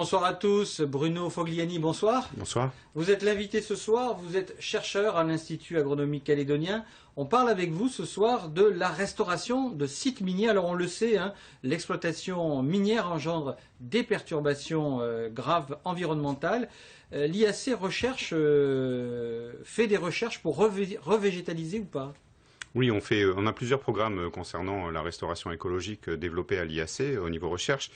bonsoir à tous. Bruno Fogliani, bonsoir. Bonsoir. Vous êtes l'invité ce soir, vous êtes chercheur à l'Institut agronomique calédonien. On parle avec vous ce soir de la restauration de sites miniers. Alors on le sait, l'exploitation minière engendre des perturbations graves environnementales. L'IAC fait des recherches pour revégétaliser ou pas? Oui, on a plusieurs programmes concernant la restauration écologique développés à l'IAC au niveau recherche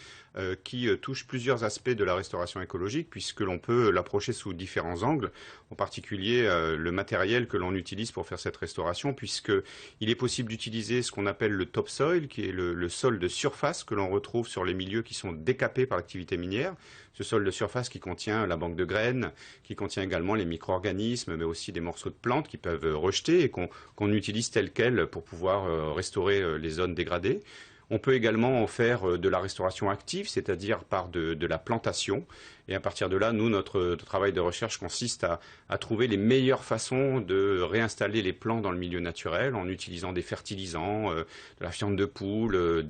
qui touchent plusieurs aspects de la restauration écologique puisque l'on peut l'approcher sous différents angles, en particulier le matériel que l'on utilise pour faire cette restauration puisqu'il est possible d'utiliser ce qu'on appelle le topsoil qui est le sol de surface que l'on retrouve sur les milieux qui sont décapés par l'activité minière. Ce sol de surface qui contient la banque de graines, qui contient également les micro-organismes mais aussi des morceaux de plantes qui peuvent rejeter et qu'on utilise tel quel pour pouvoir restaurer les zones dégradées. On peut également en faire de la restauration active, c'est-à-dire par de la plantation. Et à partir de là, nous, notre travail de recherche consiste à trouver les meilleures façons de réinstaller les plants dans le milieu naturel en utilisant des fertilisants, de la fiente de poule,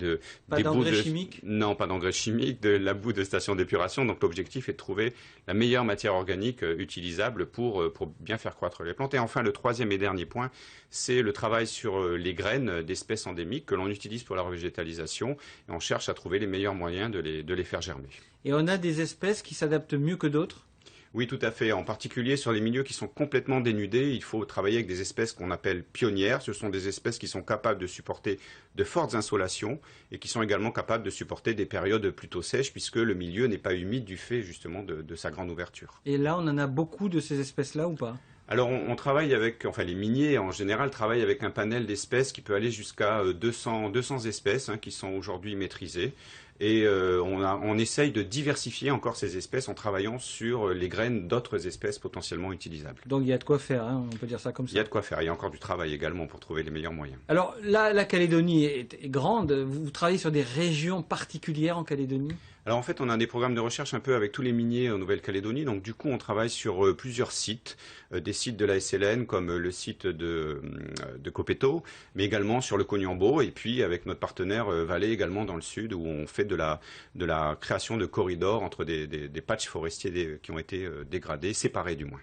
pas d'engrais chimiques? Non, pas d'engrais chimiques, de la boue de station d'épuration. Donc l'objectif est de trouver la meilleure matière organique utilisable pour bien faire croître les plantes. Et enfin, le troisième et dernier point, c'est le travail sur les graines d'espèces endémiques que l'on utilise pour la revégétalisation. Et on cherche à trouver les meilleurs moyens de les faire germer. Et on a des espèces qui s'adaptent mieux que d'autres? Oui, tout à fait. En particulier sur les milieux qui sont complètement dénudés, il faut travailler avec des espèces qu'on appelle pionnières. Ce sont des espèces qui sont capables de supporter de fortes insolations et qui sont également capables de supporter des périodes plutôt sèches puisque le milieu n'est pas humide du fait justement de sa grande ouverture. Et là, on en a beaucoup de ces espèces-là ou pas? Alors on travaille avec, enfin les miniers en général travaillent avec un panel d'espèces qui peut aller jusqu'à 200 espèces qui sont aujourd'hui maîtrisées. Et on essaye de diversifier encore ces espèces en travaillant sur les graines d'autres espèces potentiellement utilisables. Donc il y a de quoi faire, on peut dire ça comme ça. Il y a de quoi faire, il y a encore du travail également pour trouver les meilleurs moyens. Alors là, la Calédonie est grande, vous travaillez sur des régions particulières en Calédonie? Alors en fait, on a des programmes de recherche un peu avec tous les miniers en Nouvelle-Calédonie. Donc du coup, on travaille sur plusieurs sites, des sites de la SLN comme le site de Copeto, mais également sur le Cognambo et puis avec notre partenaire Vallée également dans le sud où on fait de la création de corridors entre des patchs forestiers qui ont été dégradés, séparés du moins.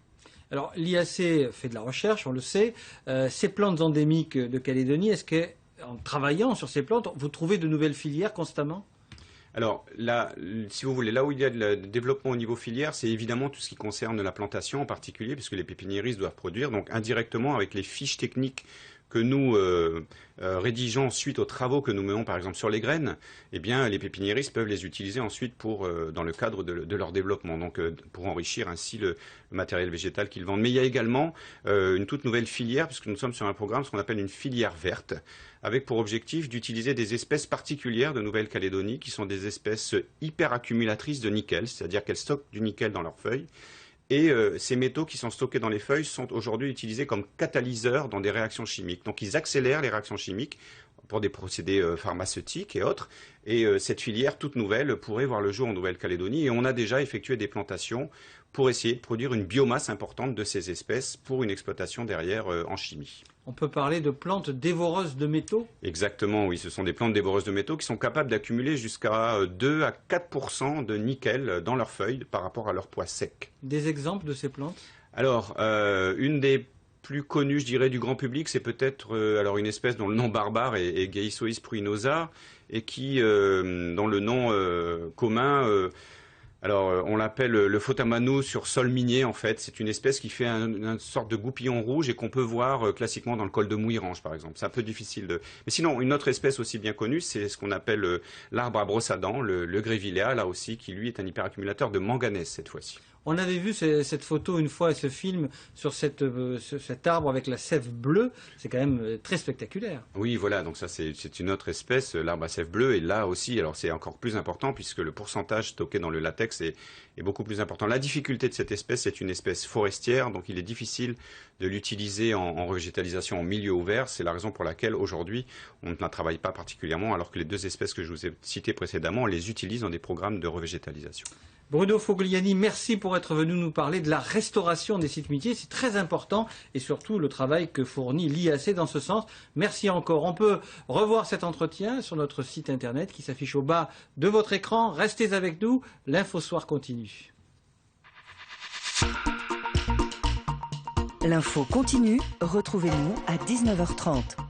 Alors l'IAC fait de la recherche, on le sait. Ces plantes endémiques de Calédonie, est-ce qu'en travaillant sur ces plantes, vous trouvez de nouvelles filières constamment? Alors là, si vous voulez, là où il y a le développement au niveau filière, c'est évidemment tout ce qui concerne la plantation en particulier, puisque les pépiniéristes doivent produire. Donc indirectement, avec les fiches techniques que nous rédigeons suite aux travaux que nous menons par exemple sur les graines, eh bien les pépiniéristes peuvent les utiliser ensuite dans le cadre de leur développement, donc pour enrichir ainsi le matériel végétal qu'ils vendent. Mais il y a également une toute nouvelle filière, puisque nous sommes sur un programme, ce qu'on appelle une filière verte, avec pour objectif d'utiliser des espèces particulières de Nouvelle-Calédonie, qui sont des espèces hyper accumulatrices de nickel, c'est-à-dire qu'elles stockent du nickel dans leurs feuilles. Et ces métaux qui sont stockés dans les feuilles sont aujourd'hui utilisés comme catalyseurs dans des réactions chimiques. Donc ils accélèrent les réactions chimiques pour des procédés pharmaceutiques et autres. Et cette filière toute nouvelle pourrait voir le jour en Nouvelle-Calédonie. Et on a déjà effectué des plantations pour essayer de produire une biomasse importante de ces espèces pour une exploitation derrière en chimie. On peut parler de plantes dévoreuses de métaux? Exactement, oui. Ce sont des plantes dévoreuses de métaux qui sont capables d'accumuler jusqu'à 2 à 4% de nickel dans leurs feuilles par rapport à leur poids sec. Des exemples de ces plantes? Alors, une des plus connues, je dirais, du grand public, c'est peut-être alors une espèce dont le nom barbare est Geissois pruinosa et qui, dont le nom commun... Alors, on l'appelle le Photamano sur sol minier, en fait. C'est une espèce qui fait une sorte de goupillon rouge et qu'on peut voir classiquement dans le col de Mouillerange, par exemple. C'est un peu difficile de... Mais sinon, une autre espèce aussi bien connue, c'est ce qu'on appelle l'arbre à brosse à dents, le Grevillea, là aussi, qui lui est un hyperaccumulateur de manganèse, cette fois-ci. On avait vu cette photo une fois et ce film sur cet arbre avec la sève bleue. C'est quand même très spectaculaire. Oui, voilà, donc ça c'est une autre espèce, l'arbre à sève bleue. Et là aussi, alors c'est encore plus important puisque le pourcentage stocké dans le latex est beaucoup plus important. La difficulté de cette espèce, c'est une espèce forestière, donc il est difficile de l'utiliser en végétalisation en milieu ouvert. C'est la raison pour laquelle aujourd'hui on ne la travaille pas particulièrement, alors que les deux espèces que je vous ai citées précédemment, on les utilise dans des programmes de revégétalisation. Bruno Fogliani, merci pour être venu nous parler de la restauration des sites miniers. C'est très important et surtout le travail que fournit l'IAC dans ce sens. Merci encore. On peut revoir cet entretien sur notre site internet qui s'affiche au bas de votre écran. Restez avec nous, l'Infosoir continue. L'info continue, retrouvez-nous à 19h30.